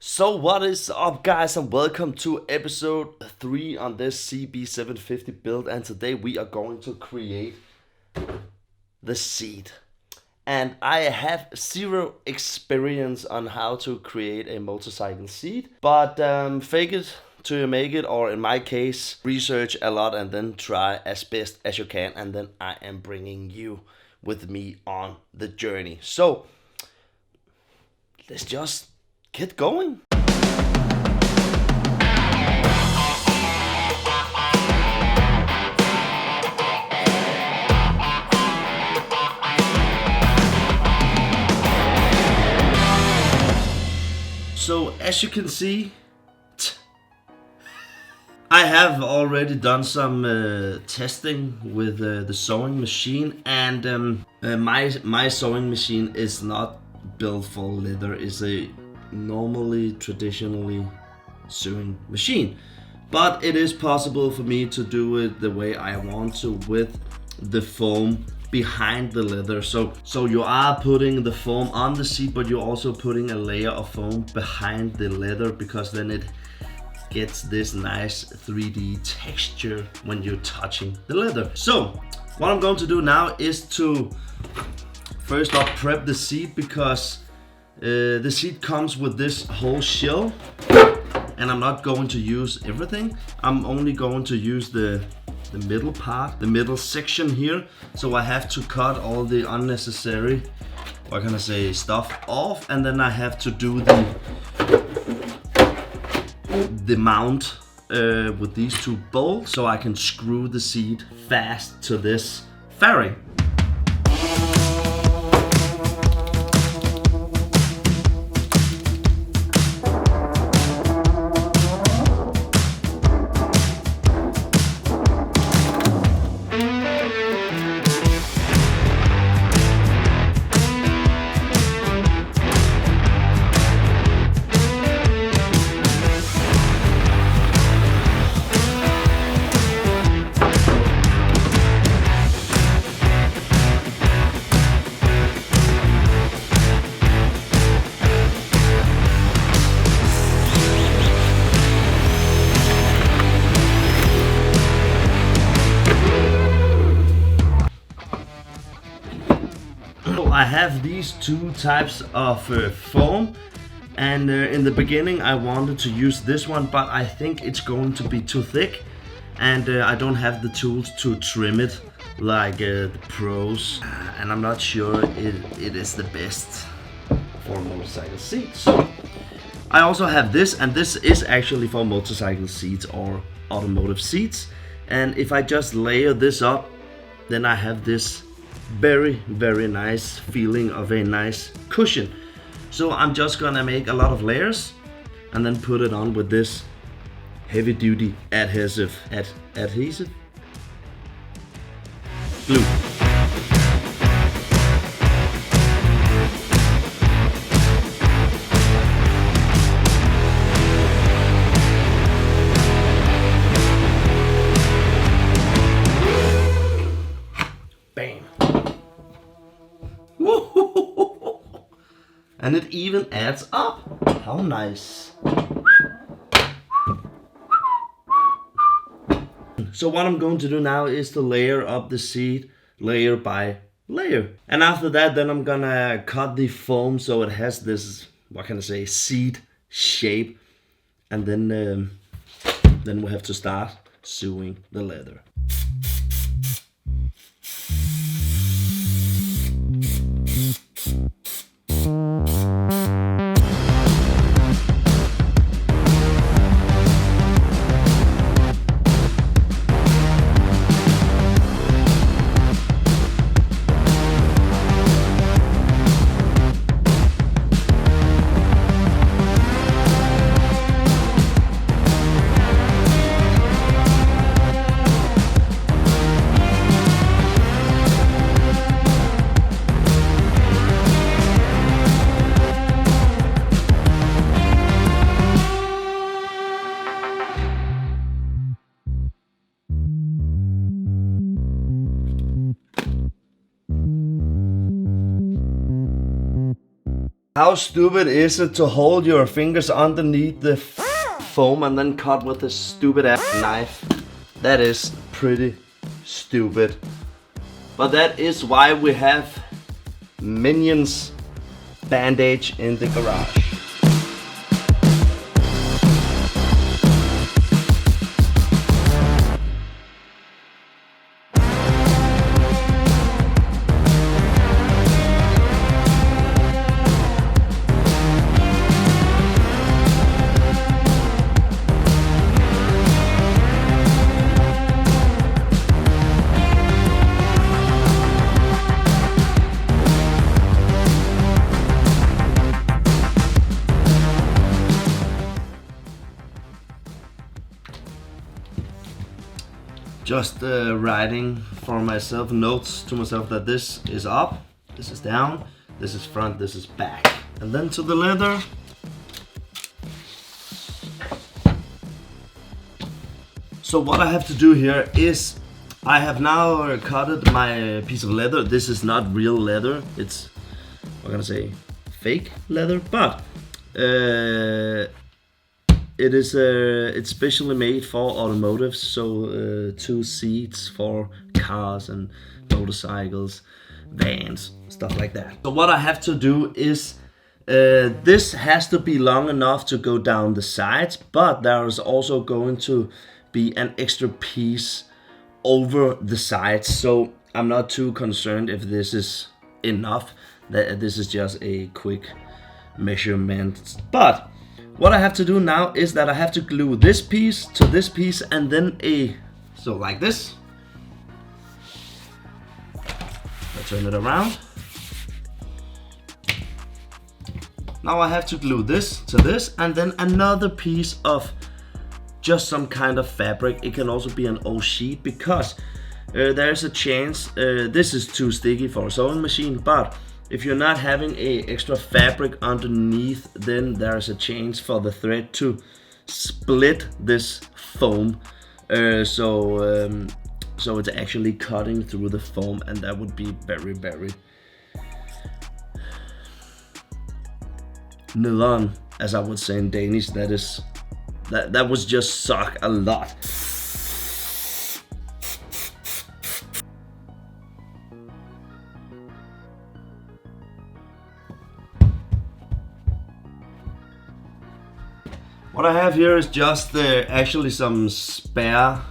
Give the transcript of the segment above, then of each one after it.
So what is up, guys, and welcome to episode 3 on this CB750 build. And today we are going to create the seat. And I have zero experience on how to create a motorcycle seat, but fake it till you make it, or in my case, research a lot and then try as best as you can, and then I am bringing you with me on the journey. So let's just get going. So as you can see, I have already done some testing with the sewing machine, and my sewing machine is not built for leather. It's a traditionally sewing machine, but it is possible for me to do it the way I want to with the foam behind the leather. So you are putting the foam on the seat, but you're also putting a layer of foam behind the leather, because then it gets this nice 3D texture when you're touching the leather. So what I'm going to do now is to first off prep the seat, because the seat comes with this whole shell, and I'm not going to use everything. I'm only going to use the middle part, the middle section here. So I have to cut all the unnecessary, what can I say, stuff off, and then I have to do the mount with these two bolts, so I can screw the seat fast to this fairing. I have these two types of foam, and in the beginning I wanted to use this one, but I think it's going to be too thick, and I don't have the tools to trim it like the pros, and I'm not sure it is the best for motorcycle seats. So I also have this, and this is actually for motorcycle seats or automotive seats, and if I just layer this up, then I have this very nice feeling of a nice cushion. So I'm just gonna make a lot of layers and then put it on with this heavy duty adhesive glue. Bam. And it even adds up. How nice. So what I'm going to do now is to layer up the seat layer by layer. And after that, then I'm gonna cut the foam so it has this, what can I say, seat shape. And then we have to start sewing the leather. How stupid is it to hold your fingers underneath the foam and then cut with this stupid ass knife? That is pretty stupid. But that is why we have Minions bandage in the garage. Just writing for myself, notes to myself that this is up, this is down, this is front, this is back. And then to the leather. So what I have to do here is, I have now cutted my piece of leather. This is not real leather, it's, what can I say, fake leather, but it's specially made for automotives, so 2 seats for cars and motorcycles, vans, stuff like that. So what I have to do is, this has to be long enough to go down the sides, but there is also going to be an extra piece over the sides, so I'm not too concerned if this is enough. This is just a quick measurement. But what I have to do now is that I have to glue this piece to this piece and then so like this. I turn it around. Now I have to glue this to this and then another piece of just some kind of fabric. It can also be an old sheet because there's a chance, this is too sticky for a sewing machine, but if you're not having a extra fabric underneath, then there's a chance for the thread to split this foam. So it's actually cutting through the foam, and that would be very, very nederen, as I would say in Danish. That was just suck a lot. What I have here is just actually some spare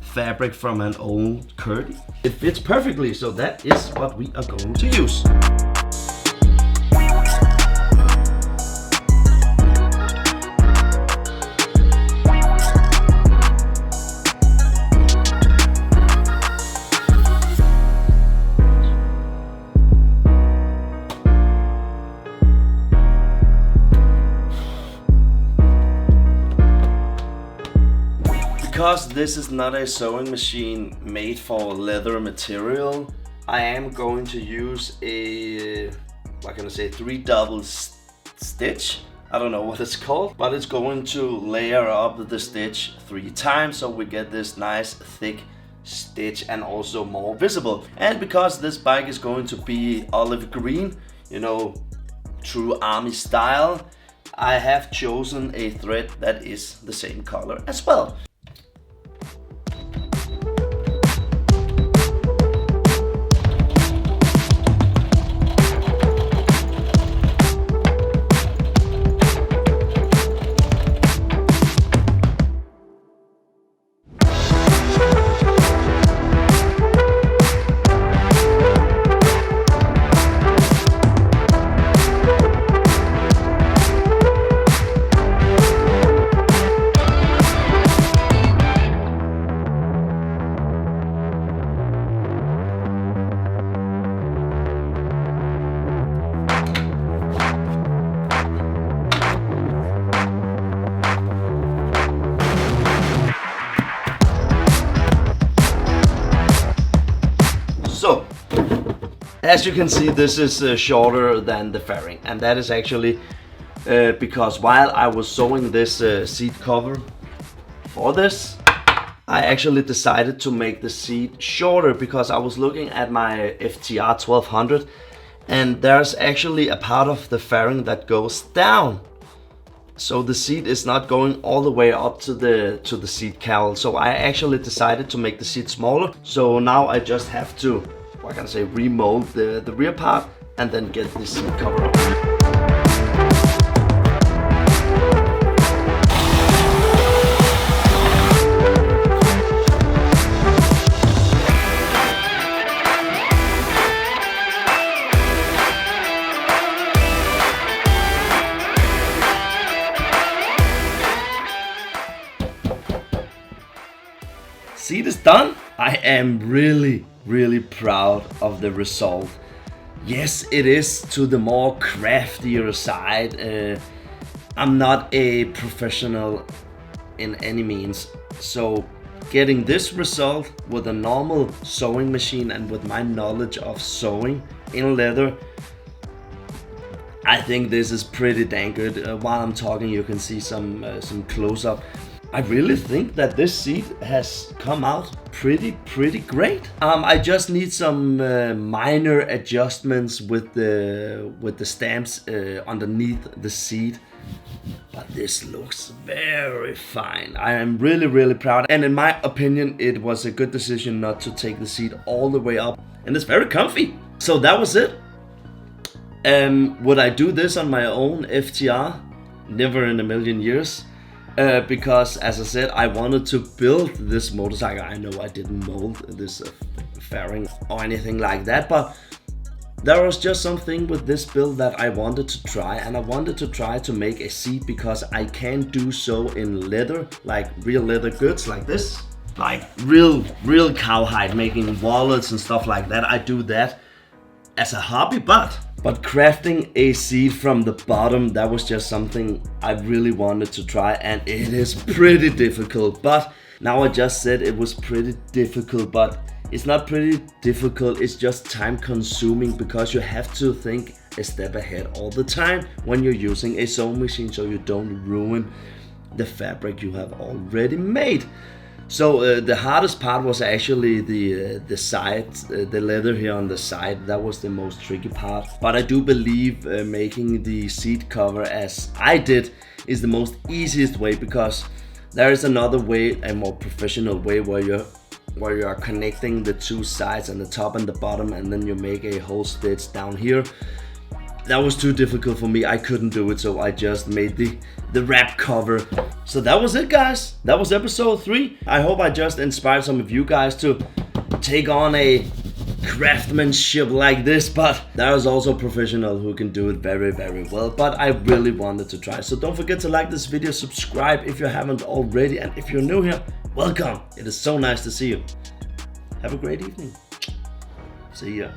fabric from an old curtain. It fits perfectly, so that is what we are going to use. Because this is not a sewing machine made for leather material, I am going to use a, what can I say, 3 double stitch. I don't know what it's called, but it's going to layer up the stitch 3 times so we get this nice thick stitch and also more visible. And because this bike is going to be olive green, you know, true army style, I have chosen a thread that is the same color as well. So, as you can see, this is shorter than the fairing, and that is actually because while I was sewing this seat cover for this, I actually decided to make the seat shorter because I was looking at my FTR 1200 And there's actually a part of the fairing that goes down. So the seat is not going all the way up to the seat cowl. So I actually decided to make the seat smaller. So now I just have to, what can I say, remold the rear part and then get the seat cover up. Seat is done. I am really proud of the result. Yes, it is to the more craftier side. I'm not a professional in any means, so getting this result with a normal sewing machine and with my knowledge of sewing in leather, I think this is pretty dang good. While I'm talking, you can see some close-up. I really think that this seat has come out pretty great. I just need some minor adjustments with the stamps underneath the seat, but this looks very fine. I am really proud, and in my opinion it was a good decision not to take the seat all the way up, and it's very comfy. So that was it. Would I do this on my own FTR? Never in a million years. Because as I said, I wanted to build this motorcycle. I know I didn't mold this fairing or anything like that, but there was just something with this build that I wanted to try, and I wanted to try to make a seat because I can do so in leather, like real leather goods like this, like real cowhide, making wallets and stuff like that. I do that as a hobby, but crafting a seat from the bottom, that was just something I really wanted to try, and it is pretty difficult. But now I just said it was pretty difficult, but it's not pretty difficult, it's just time consuming, because you have to think a step ahead all the time when you're using a sewing machine, so you don't ruin the fabric you have already made. So the hardest part was actually the side, the leather here on the side. That was the most tricky part. But I do believe making the seat cover as I did is the most easiest way, because there is another way, a more professional way, where you are connecting the two sides and the top and the bottom, and then you make a whole stitch down here. That was too difficult for me. I couldn't do it, so I just made the wrap cover. So that was it, guys. That was episode 3. I hope I just inspired some of you guys to take on a craftsmanship like this, but there is also a professional who can do it very well. But I really wanted to try. So don't forget to like this video, subscribe if you haven't already, and if you're new here, welcome. It is so nice to see you. Have a great evening. See ya.